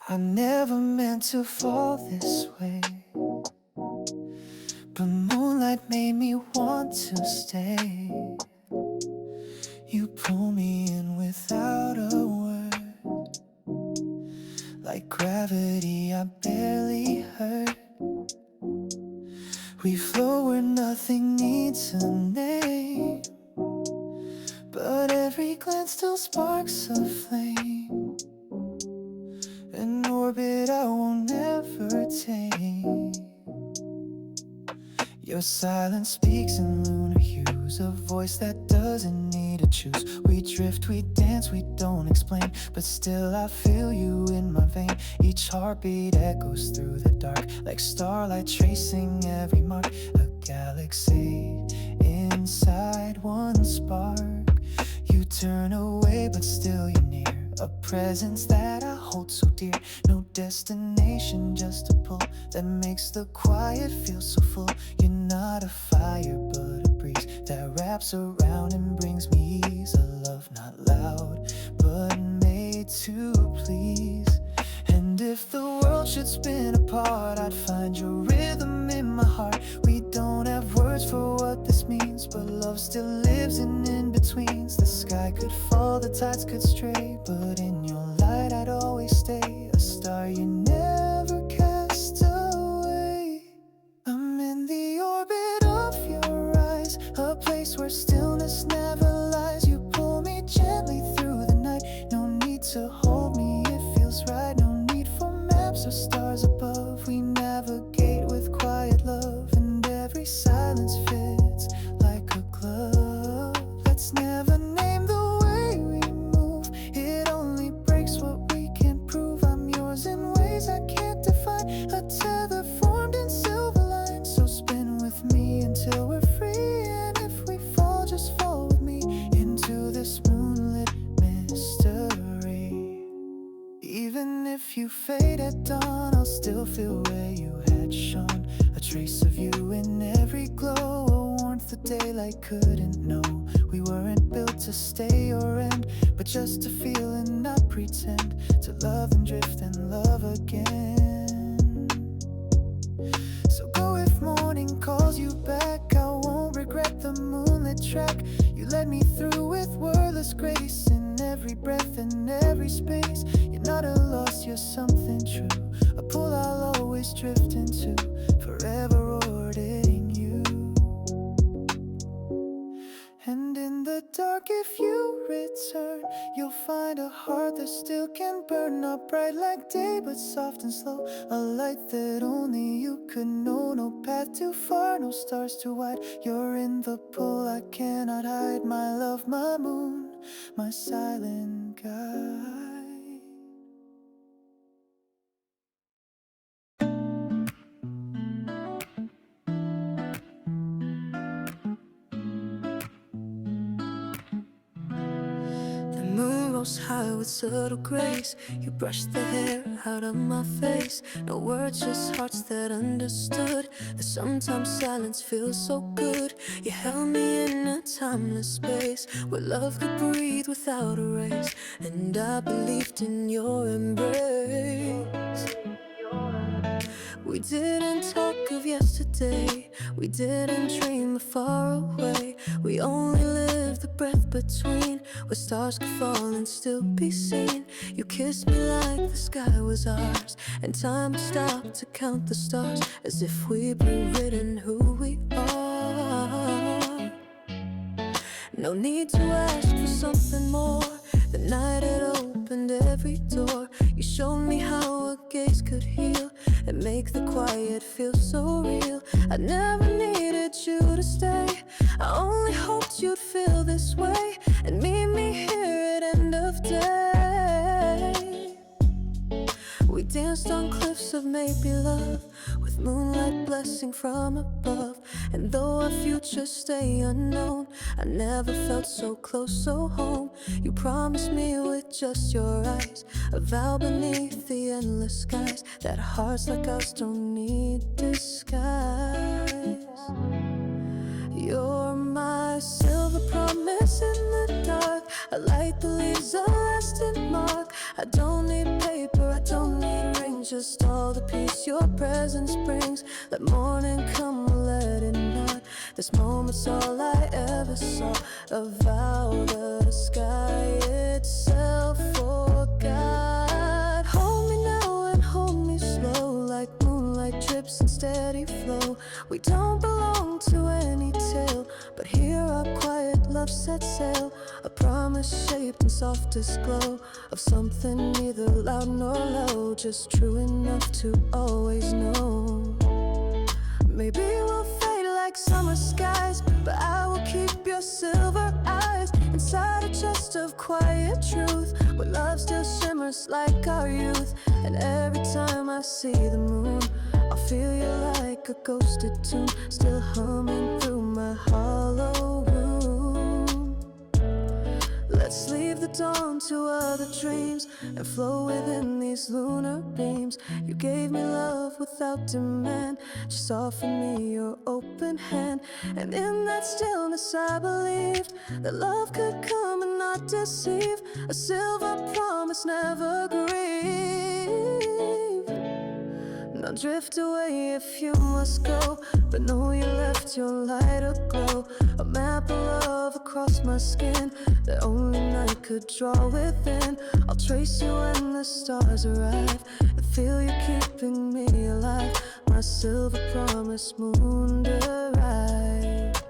I never meant to fall this way, but moonlight made me want to stay. You pull me in without a word, like gravity I barely hurt. We flow where nothing needs a name, but every glance still sparks a flame. An orbit I won't ever tame. Your silence speaks in lunar hues, a voice that doesn't need to choose. We drift, we dance, we don't explain, but still I feel you in my vein. Each heartbeat echoes through the dark, like starlight tracing every mark. A galaxy inside one spark. You turn away, but still you're near, a presence that I hold so dear. No destination, just a pull that makes the quiet feel so full. You're not a fire, but a breeze that wraps around and brings me ease. A love not loud, but made to please. And if the world should spin apart, I'd find your rhythm in my heart. We don't have words for what this means, but love still lives in in-betweens. The sky could fall, the tides could stray, but in your light I'd always stay. A star you never cast away. I'm in the orbit of your eyes, a place where stillness never lies. You pull me gently through the night. No need to hold me, it feels right. No need for maps or stars above. We navigate with quiet love, and every silence fits like a glove. Let's never name the way we move, it only breaks what we can't prove. I'm yours in ways I can't define, a tether formed in silver lines. So spin with me until we're free, and if we fall, just fall with me into this moonlit mystery. Even if you fade at dawn, I'll still feel where you had shone. A trace of you in every glow, a warmth the daylight couldn't know. We weren't built to stay or end, but just to feel and not pretend. To love and drift and love again. So go if morning calls you back, I won't regret the moonlit track. You led me through with wordless grace, in every breath and every space. You're not a loss, you're something true, a pull I'll always drift into, forever orbiting you. And in the dark, if you return, you'll find a heart that still can burn. Not bright like day, but soft and slow, a light that only you could know. No path too far, no stars too wide. You're in the pull I cannot hide. My love, my moon, my silent guide. High with subtle grace, you brushed the hair out of my face. No words, just hearts that understood that sometimes silence feels so good. You held me in a timeless space where love could breathe without a race, and I believed in your embrace. We didn't talk of yesterday, we didn't dream of far away. We only lived the breath between, where stars could fall and still be seen. You kissed me like the sky was ours, and time stopped to count the stars, as if we'd rewritten who we are. No need to ask for something more, the night had opened every door. You showed me how a gaze could heal and make the quiet feel so real. I never needed you to stay, I only hoped you'd feel this way and meet me here at end of day. We danced on cliffs of maybe love, with moonlight blessing from above. And though our futures stay unknown, I never felt so close, so home. You promised me with just your eyes a vow beneath the endless skies, that hearts like ours don't need disguise. You're my silver promise in the dark, a light that leaves a lasting mark. I don't need paper, I don't need just all the peace your presence brings. Let morning come, let it not. This moment's all I ever saw. A vow that the sky itself forgot. Hold me now and hold me slow, like moonlight drips in steady flow. We don't belong to any tale, but here our quiet love sets sail. A promise shaped in softest glow of something neither loud nor low, just true enough to always know. Maybe we'll fade like summer skies, but I will keep your silver eyes inside a chest of quiet truth, where love still shimmers like our youth. And every time I see the moon, I'll feel you like a ghosted tune, still humming through my hollow room. Let's leave the dawn to other dreams and flow within these lunar beams. You gave me love without demand, just offer me your open hand. And in that stillness I believed that love could come and not deceive, a silver promise never grieve. Now drift away if you must go, but know you left your light aglow. A map of love across my skin that only night could draw within. I'll trace you when the stars arrive and feel you keeping me alive. My silver promise moon derived.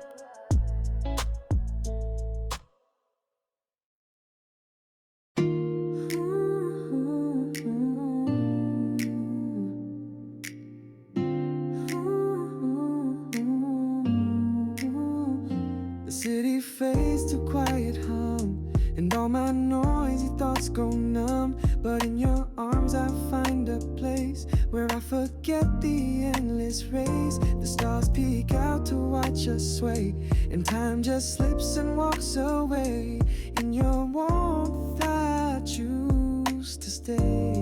City fades to quiet hum, and all my noisy thoughts go numb. But in your arms I find a place where I forget the endless race. The stars peek out to watch us sway, and time just slips and walks away. In your warmth I choose to stay.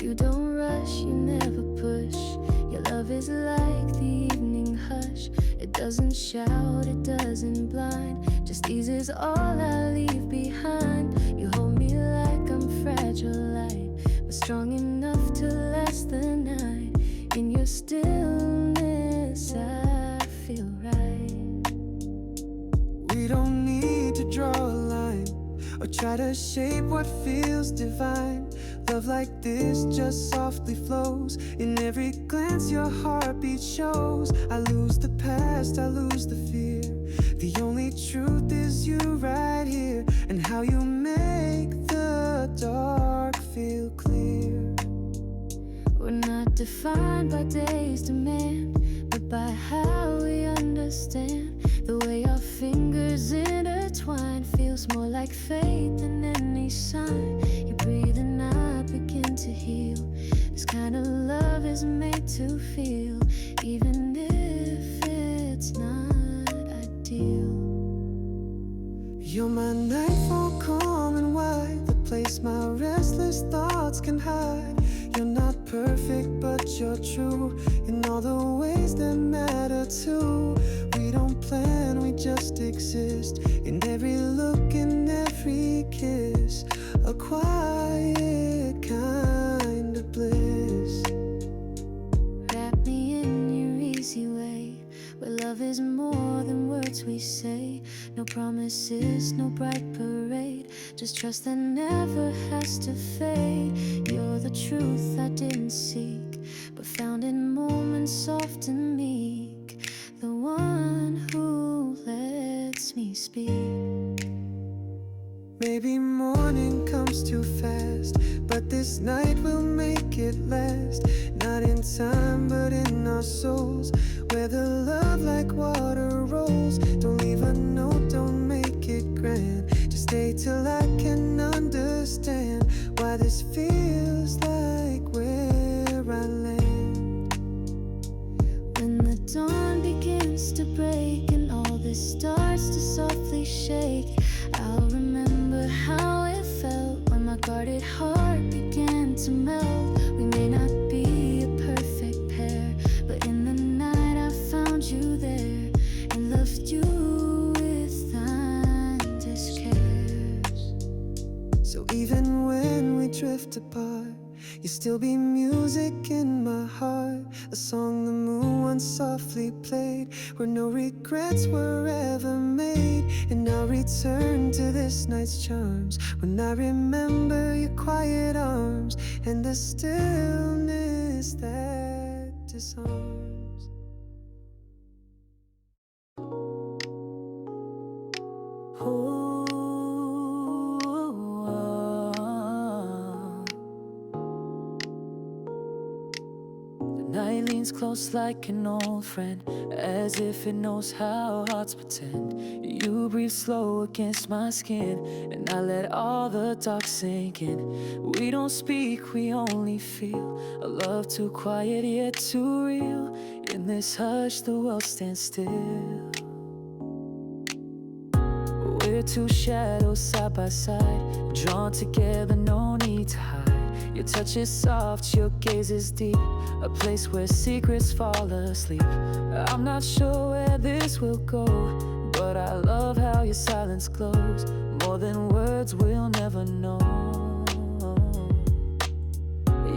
You don't rush, you never push. Your love is like the evening hush. It doesn't shout, it doesn't blind, just eases all I leave behind. You hold me like I'm fragile light, but strong enough to last the night. In your stillness I feel right. We don't need to draw a line or try to shape what feels divine. Love like this just softly flows. In every glance your heartbeat shows. I lose the past, I lose the fear. The only truth is you right here, and how you make the dark feel clear. We're not defined by day's demand, but by how we understand. The way our fingers intertwine feels more like fate than any sign. You breathe and I begin to heal. This kind of love is made to feel, even if it's not ideal. You're my nightfall, calm and wide, the place my restless thoughts can hide. You're not perfect, but you're true in all the ways that matter too. We don't plan, we just exist in every look, in every kiss. A quiet kind of bliss. Wrap me in your easy way, where love is more than words we say. No promises, no bright parade, just trust that never has to fade. You're the truth I didn't seek, but found in moments soft and meek. The one who lets me speak. Maybe morning comes too fast, but this night will make it last. Not in time, but in our souls, where the love like water rolls. Don't leave a note, don't make it grand. Just stay till I can understand why this feels like where I land. When the dawn begins to break and all this starts to softly shake, I'll remember how it felt when my guarded heart began to melt. We may not be a perfect pair, but in the night I found you there and loved you with endless cares. So even when we drift drift apart, you still be music in my heart. A song the moon once softly played, where no regrets were ever made. And I'll return to this night's charms when I remember your quiet arms and the stillness that disarms. Night leans close like an old friend, as if it knows how hearts pretend. You breathe slow against my skin, and I let all the dark sink in. We don't speak, we only feel a love too quiet yet too real. In this hush the world stands still. We're two shadows side by side, drawn together, no need to hide. Your touch is soft, your gaze is deep, a place where secrets fall asleep. I'm not sure where this will go, but I love how your silence glows, more than words we'll never know.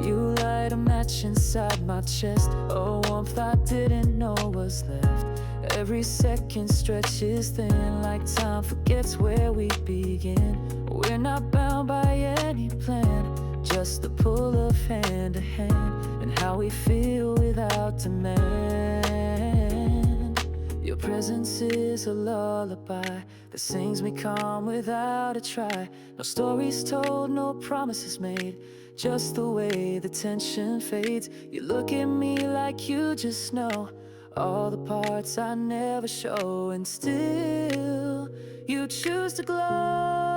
You light a match inside my chest, a warmth I didn't know was left. Every second stretches thin, like time forgets where we begin. We're not bound by any plan, just the pull of hand to hand, and how we feel without demand. Your presence is a lullaby that sings me calm without a try. No stories told, no promises made, just the way the tension fades. You look at me like you just know all the parts I never show, and still you choose to glow.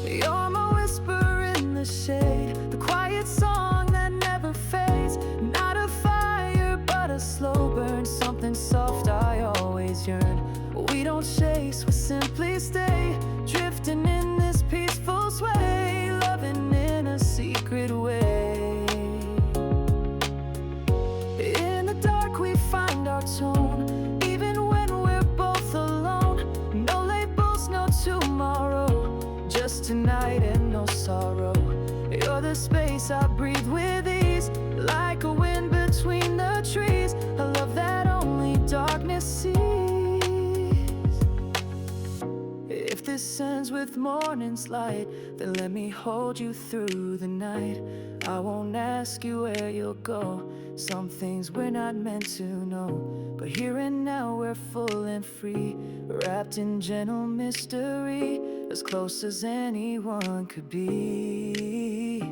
You're my whisper in the shade, the quiet song that never fades. Not a fire, but a slow burn, something soft I always yearn. We don't chase, we simply stay, drifting in this peaceful sway, loving in a secret way. In the dark we find our tone, even when we're both alone. No labels, no tomorrow, just tonight and no sorrow. You're the space I breathe with ease, like a wind between the trees, a love that only darkness sees. If this ends with morning's light, then let me hold you through the night. I won't ask you where you'll go, some things we're not meant to know, but here and now we're full and free, wrapped in gentle mystery, as close as anyone could be.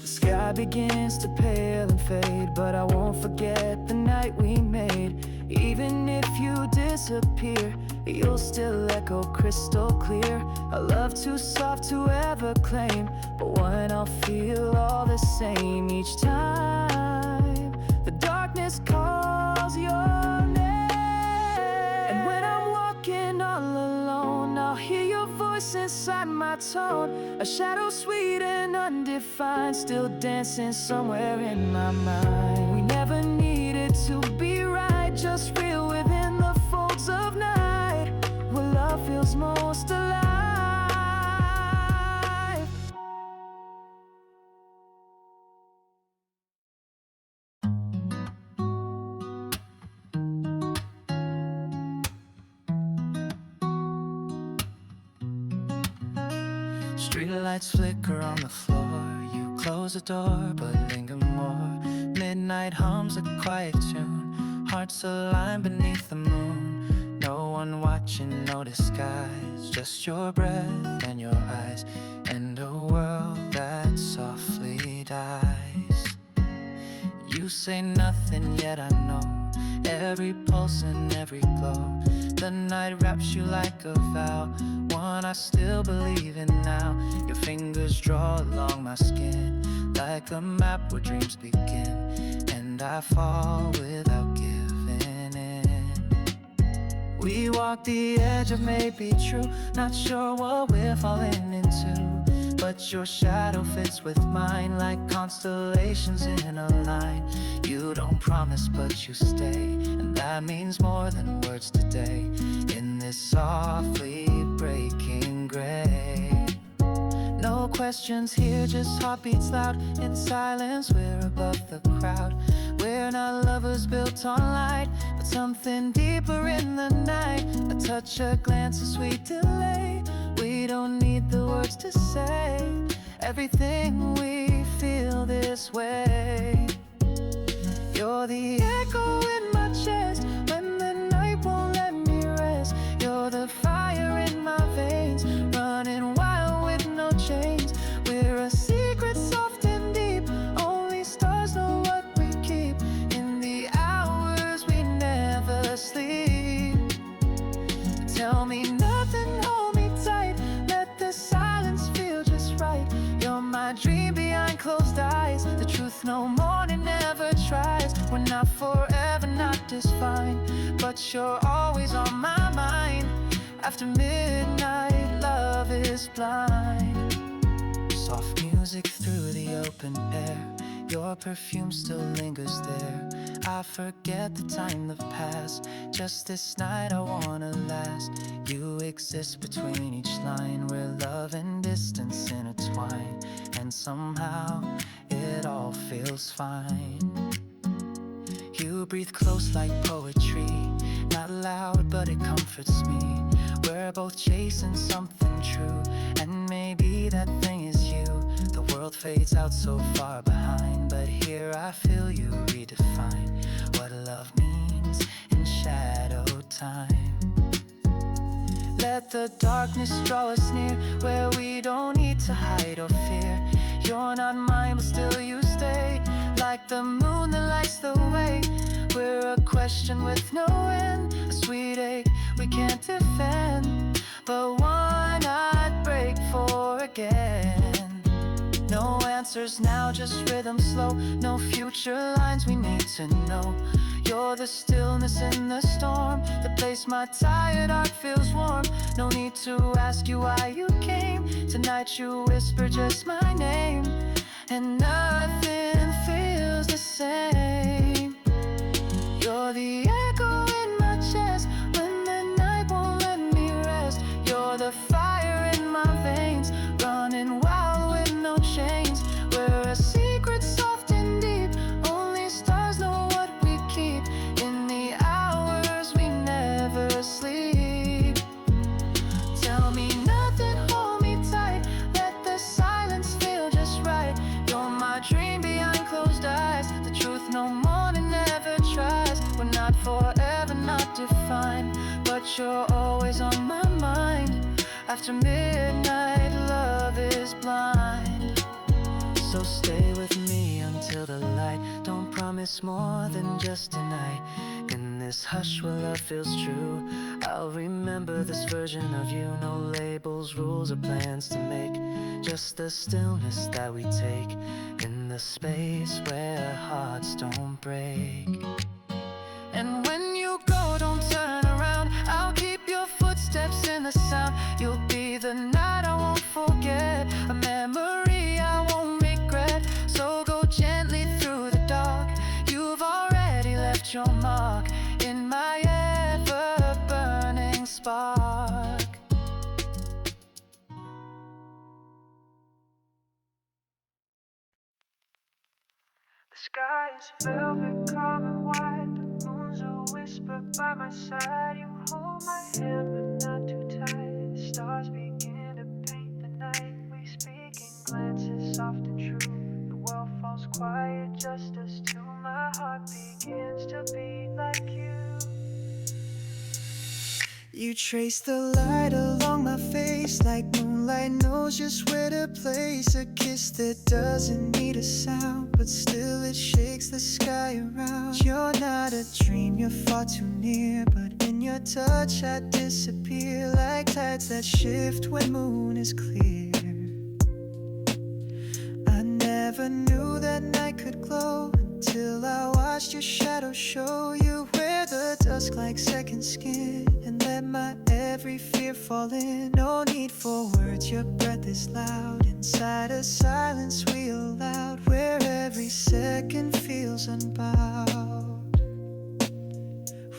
The sky begins to pale and fade, but I won't forget the night we made. Even if you disappear, you'll still echo crystal clear. A love too soft to ever claim, but one I'll feel all the same each time the darkness calls your name. And when I'm walking all alone, I'll hear your voice inside my tone, a shadow sweet and undefined, still dancing somewhere in my mind. We never needed to be right, just real within the folds of night, where love feels most alive. Streetlights flicker on the floor, you close the door but linger more. Midnight hums a quiet tune, hearts align beneath the moon. No one watching, no disguise, just your breath and your eyes, and a world that softly dies. You say nothing, yet I know every pulse and every glow. The night wraps you like a vow, one I still believe in now. Your fingers draw along my skin, like a map where dreams begin, and I fall without giving in. We walk the edge of maybe true, not sure what we're falling into, but your shadow fits with mine like constellations in a line. You don't promise but you stay, and that means more than words today. In this softly breaking gray, questions here, just heartbeats loud. In silence, we're above the crowd. We're not lovers built on light, but something deeper in the night. A touch, a glance, a sweet delay. We don't need the words to say everything we feel this way. You're the echo in my chest when the night won't let me rest. You're the fire in my veins, running wild with no chains. We're a secret soft and deep, only stars know what we keep. In the hours we never sleep. Tell me nothing, hold me tight, let the silence feel just right. You're my dream behind closed eyes, the truth no morning never tries. We're not forever, not just fine, but you're always on my mind. After midnight, love is blind. Soft music through the open air, your perfume still lingers there. I forget the time that passed, just this night I wanna last. You exist between each line, where love and distance intertwine, and somehow it all feels fine. You breathe close like poetry, not loud but it comforts me. We're both chasing something true, and maybe that thing is you. The world fades out so far behind, but here I feel you redefine what love means in shadow time. Let the darkness draw us near, where we don't need to hide or fear. You're not mine, but still you stay, like the moon that lights the way. We're a question with no end, a sweet ache we can't defend, but one I'd break for again. No answers now, just rhythm slow, no future lines we need to know. You're the stillness in the storm, the place my tired heart feels warm. No need to ask you why you came, tonight you whisper just my name, and nothing feels the same. You're the echo in my chest when the night won't let me rest. You're the fire in my veins, running wild with no chains. We're a secret soft and deep, only stars know what we keep. In the hours we never sleep. Tell me nothing, hold me tight, let the silence feel just right. You're my dream behind closed eyes, the truth no morning never tries. We're not forever, not defined, but you're always on my mind. After midnight, love is blind. So stay with me until the light. Don't promise more than just tonight. In this hush where love feels true, I'll remember this version of you. No labels, rules, or plans to make, just the stillness that we take in the space where hearts don't break. And when you go, don't turn around, I'll keep your footsteps in the sound. You'll be the night I won't forget, a memory I won't regret. So go gently through the dark, you've already left your mark in my ever-burning spark. The sky is velvet, calm and wide. The moon's a whisper by my side. You hold my hand but not too tight. The stars begin to paint the night. We speak in glances soft and true. The world falls quiet, just us two. My heart begins to beat like you. You trace the light along my face, like moonlight knows just where to place. A kiss that doesn't need a sound, but still it shakes the sky around. You're not a dream, you're far too near, but in your touch I disappear, like tides that shift when moon is clear. I never knew that night could glow until I watched your shadow show. You wear the dusk like second skin and let my every fear fall in. No need for words, your breath is loud. Inside a silence we allowed, where every second feels unbound.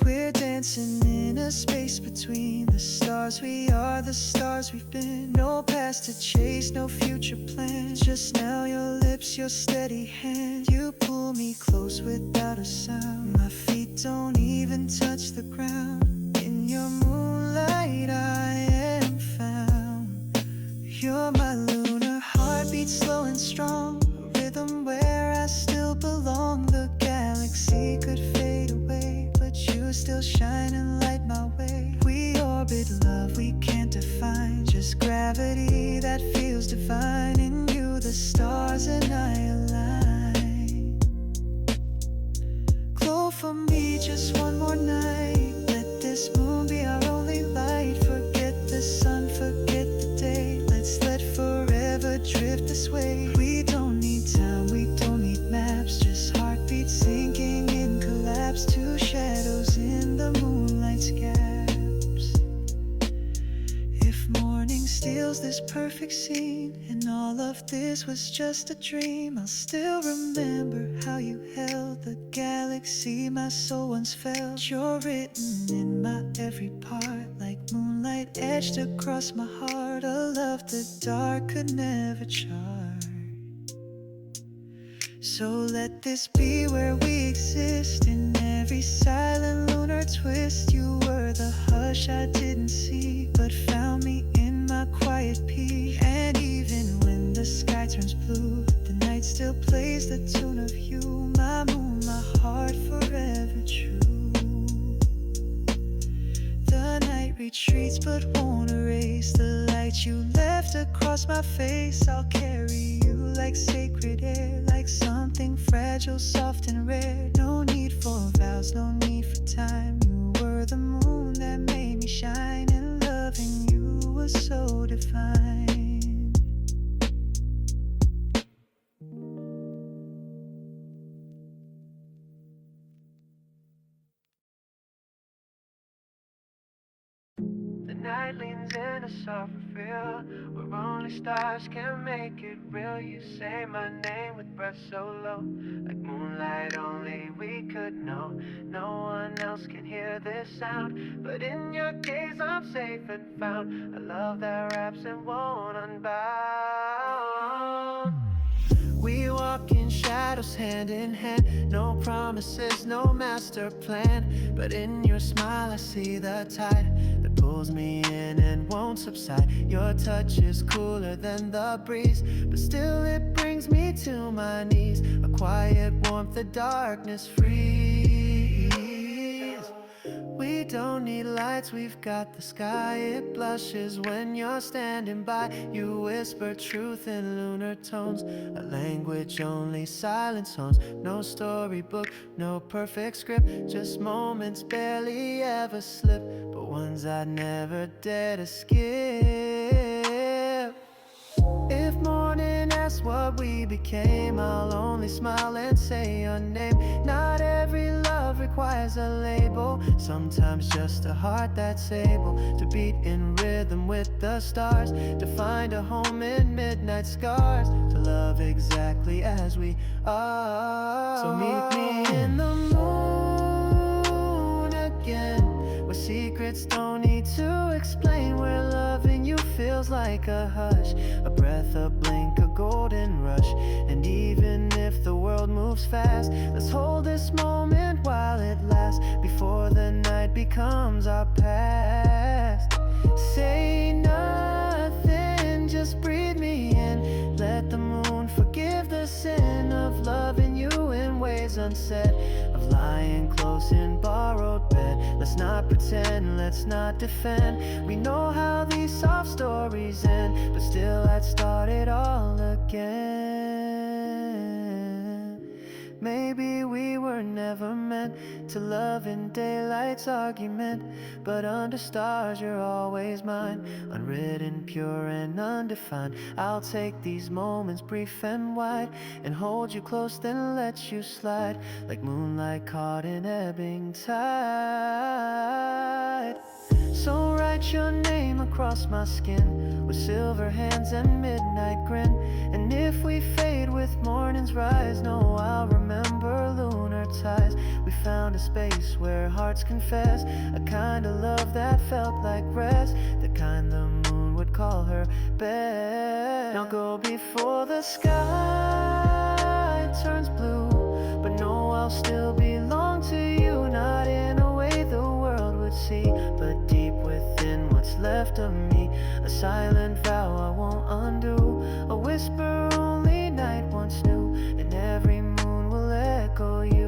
We're dancing dancing in a space between the stars. We are the stars we've been. No past to chase, no future plans. Just now your lips, your steady hand. You pull me close without a sound. My feet don't even touch the ground. In your moonlight I am found. You're my lunar heartbeat, slow and strong. A rhythm where I still belong. The galaxy could fade away, but you still shine and light my way. We orbit love we can't define. Just gravity that feels divine. In you the stars and I align. Glow for me just one more night. Let this moon be our only light. Forget the sun, forget the day. Let's let forever drift this way. We don't need time, we don't need maps. Just heartbeats sinking in collapse. Two shadows in the moonlight's gaps. If morning steals this perfect scene and all of this was just a dream, I'll still remember how you held the galaxy my soul once felt. You're written in my every part, like moonlight etched across my heart. A love the dark could never chart. So let this be where we exist. In every silent lunar twist, you were the hush I didn't see, but found me in my quiet peace. And even when the sky turns blue, the night still plays the tune of you. My moon, my heart forever true. The night retreats but won't erase the light you left across my face. I'll carry you like sacred air, like something fragile, soft and rare. No need for vows, no need for time. You were the moon that made me shine, and loving you was so divine. The night leans in a soft reveal, where only stars can make it real. You say my name with breath so low, like moonlight only we could know. No one else can hear this sound, but in your gaze I'm safe and found. A love that wraps and won't unbound. We walk in shadows hand in hand. No promises, no master plan, but in your smile I see the tide that pulls me in and won't subside. Your touch is cooler than the breeze, but still it brings me to my knees. A quiet warmth the darkness frees. We don't need lights, we've got the sky. It blushes when you're standing by. You whisper truth in lunar tones, a language only silence owns. No storybook, no perfect script, just moments barely ever slip, but ones I'd never dare to skip. If morning asks what we became, I'll only smile and say your name. Not every love requires a label, sometimes just a heart that's able to beat in rhythm with the stars, to find a home in midnight scars, to love exactly as we are. So meet me in the moon again, where secrets don't need to explain, where loving you feels like a hush, a breath, a blink, a golden rush. And even if the world moves fast, let's hold this moment while it lasts, before the night becomes our past. Say nothing, just breathe me in. Let the moon forgive the sin of loving you in ways unsaid, of lying close in borrowed bed. Let's not pretend, let's not defend. We know how these soft stories end, but still I'd start it all again. Maybe we were never meant to love in daylight's argument, but under stars you're always mine, unwritten, pure and undefined. I'll take these moments brief and wide, and hold you close then let you slide, like moonlight caught in ebbing tide. So write your name across my skin, with silver hands and midnight grin. And if we fade with morning's rise, no, I'll remember lunar ties we found a space where hearts confess, a kind of love that felt like rest, the kind the moon would call her best. Now go before the sky turns blue, but no, I'll still belong to you, not in a way the world would see, but deep within what's left of me, a silent vow I won't undo, a whisper only night once knew, and every moon will echo you.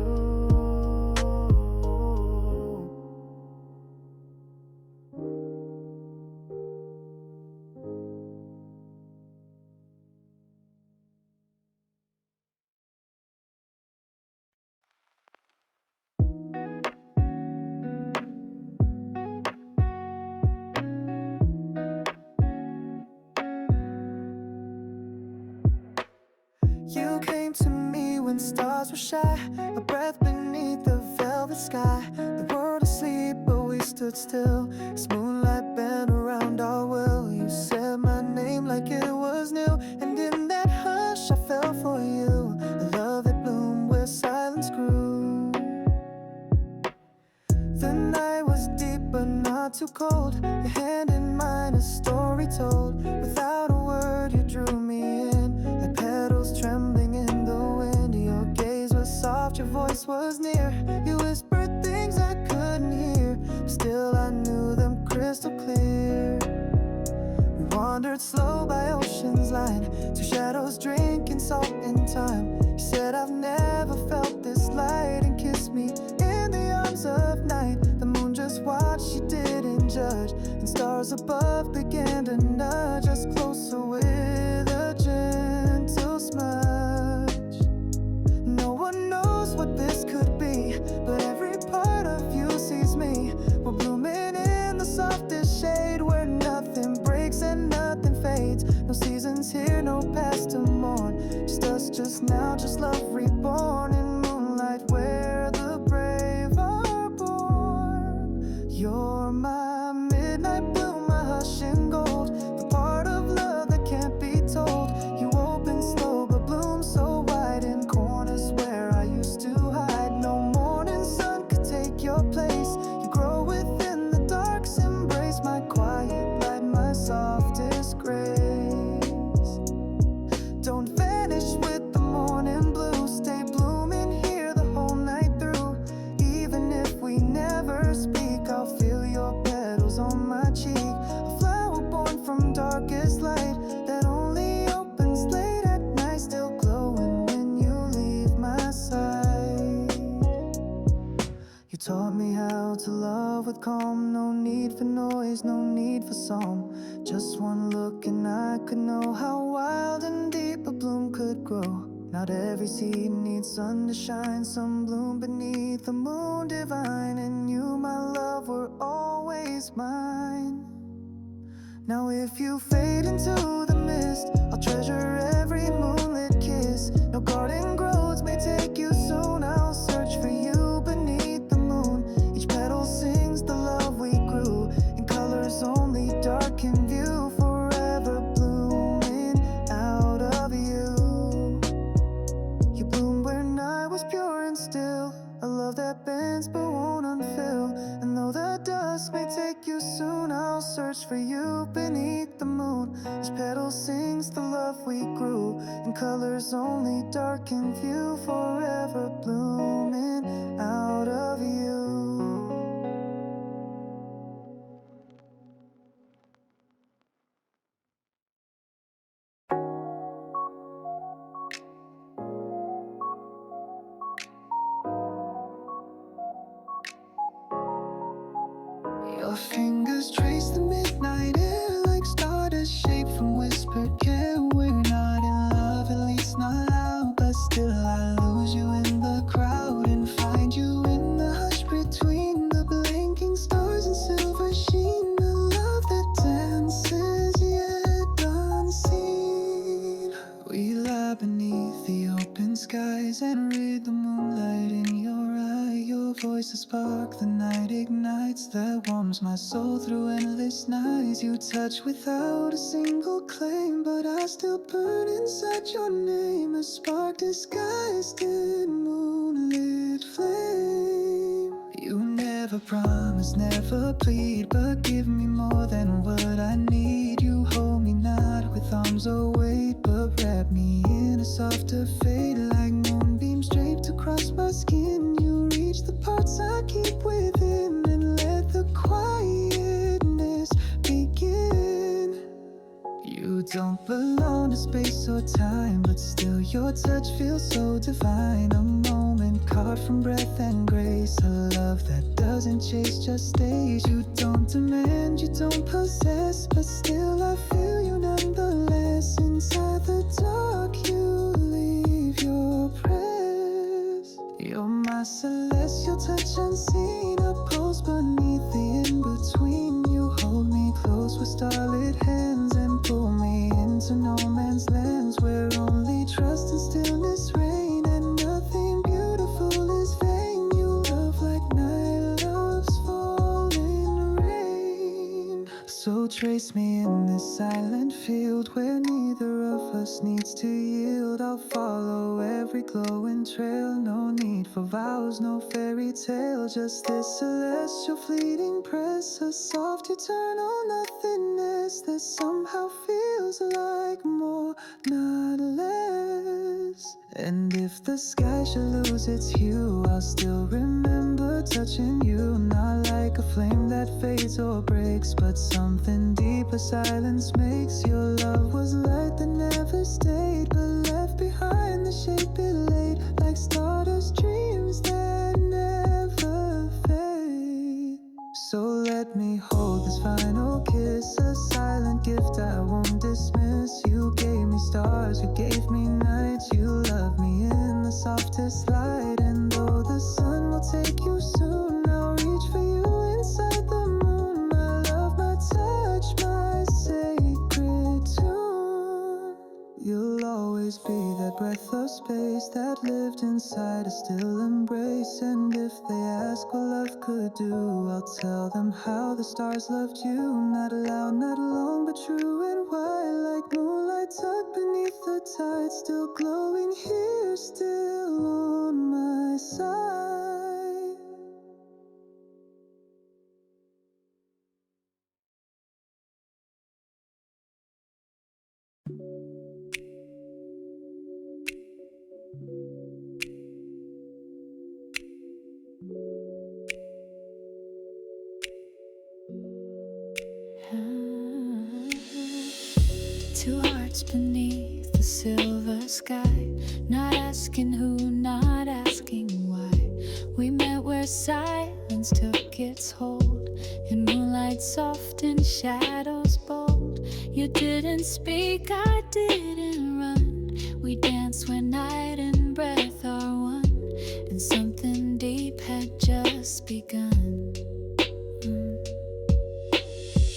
You came to me when stars were shy, a breath beneath the velvet sky. The world asleep, but we stood still as moonlight bent around our will. You said my name like it was new, and in that hush I fell for you, a love that bloomed where silence grew. The night was deep but not too cold, your hand in mine, a story told. Without a word you drew me in, like petals trembling in the wind. Your gaze was soft, your voice was near, you whispered things I couldn't hear, but still I knew them crystal clear. We wandered slow by ocean's line, two shadows drinking salt in time. You said I've never felt this light, and kissed me in the arms of night. The moon just watched, she didn't judge, and stars above began to nudge us closer with a gentle smudge. No one knows what this could be, but every part of you sees me. We're blooming in the softest shade, where nothing breaks and nothing fades. No seasons here, no past to mourn, just us, just now, just love reborn in moonlight where the brave are born. You're my midnight blue, my hush and gold, the part of love that can't be told. You open slow but bloom so wide in corners where I used to hide. No morning sun could take your place, you grow within the dark's embrace, my quiet light, my softest grace. Don't vanish with the morning blue, stay blooming here the whole night through. Even if we never speak, I'll feel your petals on my cheek, a flower born from darkest light that only opens late at night, still glowing when you leave my side. You taught me how to love with calm, no need for noise, no need for song. Just one look and I could know how wild and deep a bloom could grow. Not every seed needs sun to shine, some bloom beneath the moon divine, and you, my love, were always mine. Now if you fade into the mist, I'll treasure every moonlit kiss. No garden groves may take you soon, I'll search for you beneath the moon. Each petal sings the love we grew, in colors only dark in view, forever blooming out of you. You bloomed when I was pure and still, a love that bends but won't unfill. And though the dust may take you soon, I'll search for you beneath the moon. Each petal sings the love we grew, in colors only dark in view, forever blooming out of you. Your fingers trace the midnight air like stardust shaped from whispered care. We're not in love, at least not loud, but still I lose you in the crowd and find you in the hush between the blinking stars and silver sheen. A love that dances yet unseen. We lie beneath the open skies and read the moonlight in your eye. Your voice a spark the night ignites, that warms my soul through endless nights. You touch without a single claim, but I still burn inside your name, a spark disguised in moonlit flame. Never promise, never plead, but give me more than what I need. You hold me not with arms away, but wrap me in a softer fade, like moonbeams draped across my skin. You reach the parts I keep within and let the quietness begin. You don't belong to space or time, but still your touch feels so divine. A moment caught from breath and grace, a love that doesn't chase, just stays. You don't demand, you don't possess, but still I feel you nonetheless. Inside the dark you leave your press. You're my celestial touch unseen, a pulse beneath the in-between. You hold me close with starlit hands and pull me into no man's lands, where only trust and stillness reign, and nothing beautiful is vain. You love like night loves falling rain. So trace me in this silent field where neither of us needs to yield. I'll follow every glowing trail, no need for vows, no fairy tale, just this celestial fleeting press, a soft eternal nothingness that somehow feels like more, not less. And if the sky should lose its hue, I'll still remember touching you, not like a flame that fades or breaks, but something deeper silence makes. Your love was light that never stayed, but left behind the shape it laid, like stardust dreams that never fade. So let me hold this final kiss, a silent gift I won't dismiss. You gave me stars, you gave me nights, you love me in the softest light. And though the sun will take you soon, I'll reach for you inside the moon. My love, my touch, my sacred tune. You'll always be that breath of space that lived inside a still embrace. And if they ask what love could do, I'll tell them how the stars loved you. Not loud, not long, but true and wide, like moonlight tucked beneath the tide, still glowing here, still on my side. Two hearts beneath the silver sky, not asking who, not asking why. We met where silence took its hold, in moonlight soft and shadows bold. You didn't speak, I didn't run. We danced where night and breath are one, and something deep had just begun.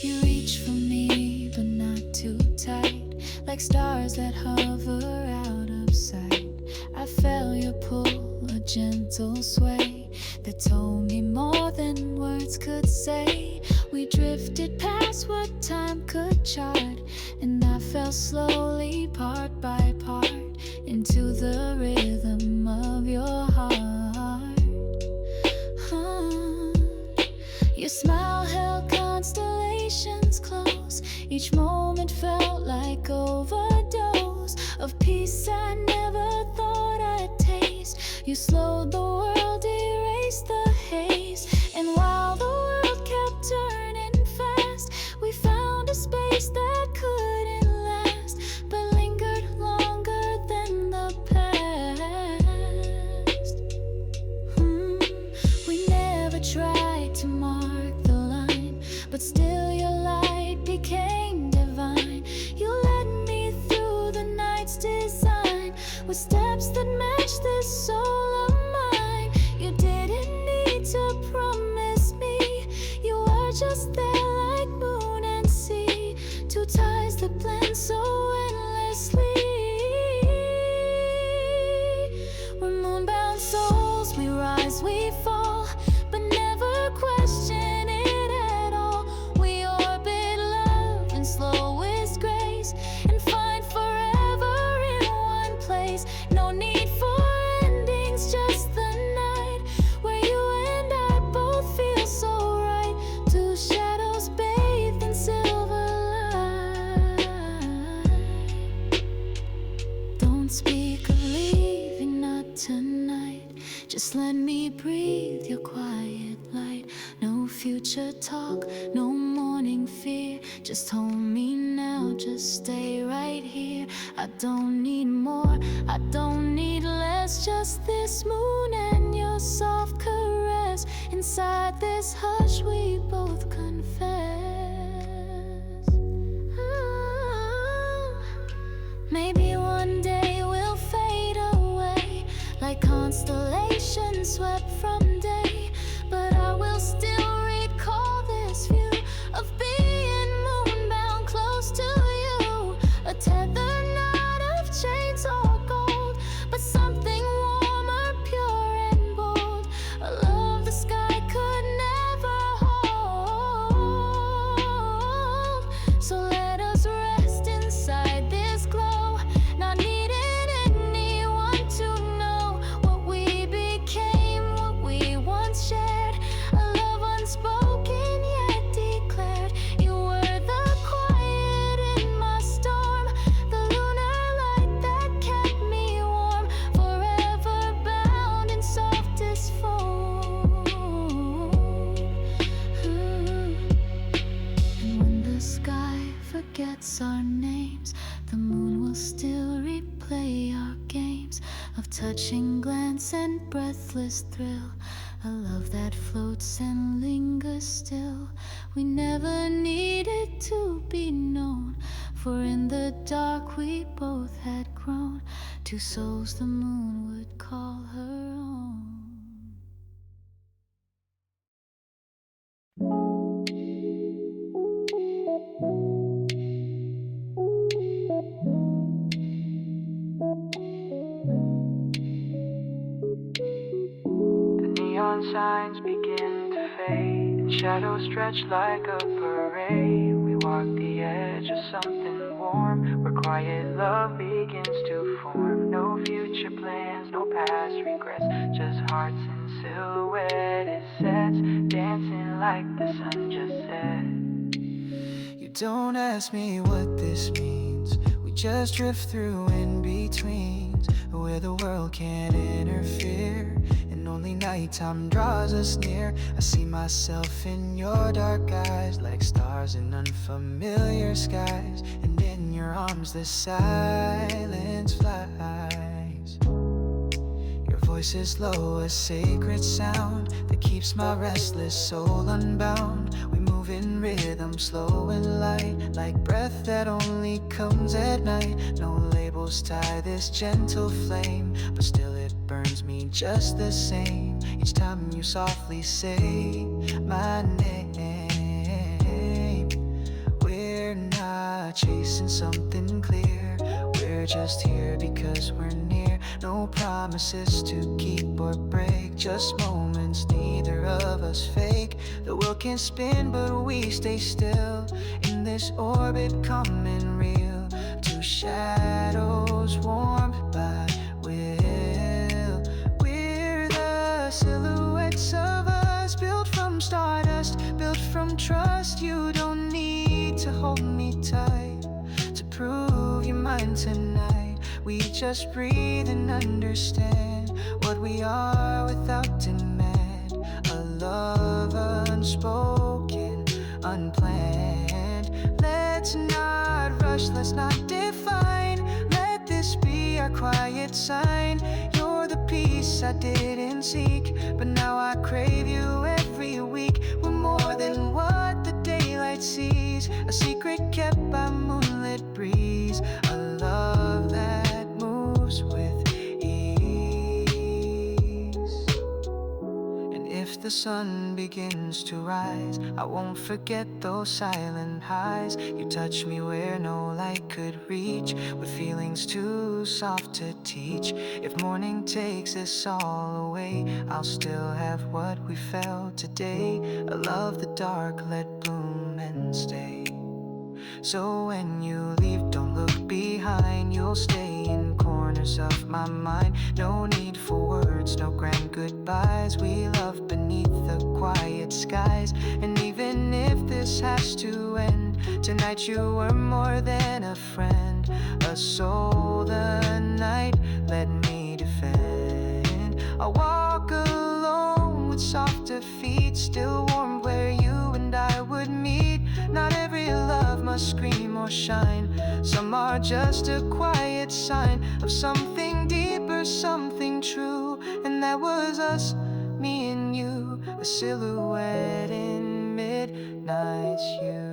You reached for me, but not too tight, like stars that hover out of sight. I felt your pull, a gentle sway that told me more than words could say. We drifted past what time could chart, and I fell slowly, part by part, into the rhythm of your heart. Your smile held constellations close. Each moment felt like overdose of peace I never thought I'd taste. You slowed the world, erased the haze, and while the world kept turning fast, we found a space that couldn't last, but lingered longer than the past. We never tried to mark the line, but still your light became divine. You led me through the night's design, with steps that matched this soul of mine. Don't speak of leaving, not tonight. Just let me breathe your quiet light. No future talk, no morning fear. Just hold me now, just stay right here. I don't need more, I don't need less. Just this moon and your soft caress. Inside this hush we both confess. Maybe one day we'll fade away like constellations swept from day. But I will still recall this view of being moonbound close to you. A tether not of chains or gold, but something warmer, pure and bold. A love the sky could never hold. So let us rest inside this glow, not needing anyone to know what we became, what we once shared. A love unspoken yet declared. You were the quiet in my storm, the lunar light that kept me warm, forever bound in softest fold. And when the sky forgets our names, the moon will still replay our games of touching glance and breathless thrill. A love that floats and lingers still. We never needed to be known, for in the dark we both had grown. Two souls the moon would call her own. The neon signs begin to fade, and shadows stretch like a parade. We walk the edge of something warm, where quiet love begins to form. No future plans, no past regrets, just hearts in silhouette. It sets, dancing like the sun just set. You don't ask me what this means, we just drift through in betweens, where the world can't interfere, and only nighttime draws us near. I see myself in your dark eyes, like stars in unfamiliar skies, and in your arms the silence flies. Your voice is low, a sacred sound that keeps my restless soul unbound. We move in rhythm, slow and light, like breath that only comes at night. No labels tie this gentle flame, but still it burns me just the same. Each time you softly say my name, we're not chasing something clear, we're just here because we're near. No promises to keep or break, just moments neither of us fake. The world can spin but we stay still in this orbit, coming real. Two shadows warmed by will. We're the silhouettes of us, built from stardust, built from trust. You don't need to hold me tight to prove you're mine tonight. We just breathe and understand what we are without demand. A love unspoken, unplanned. Let's not rush, let's not define. Let this be our quiet sign. You're the peace I didn't seek, but now I crave you every week. We're more than what the daylight sees, a secret kept by moonlit breeze. A love that moves with ease. And if the sun begins to rise, I won't forget those silent highs. You touch me where no light could reach, with feelings too soft to teach. If morning takes us all away, I'll still have what we felt today. A love the dark, let bloom and stay. So when you leave, don't look behind. You'll stay in corners of my mind. No need for words, no grand goodbyes. We love beneath the quiet skies. And even if this has to end, tonight you were more than a friend, a soul the night heat still warmed where you and I would meet. Not every love must scream or shine. Some are just a quiet sign of something deeper, something true. And that was us, me and you, a silhouette in midnight hue.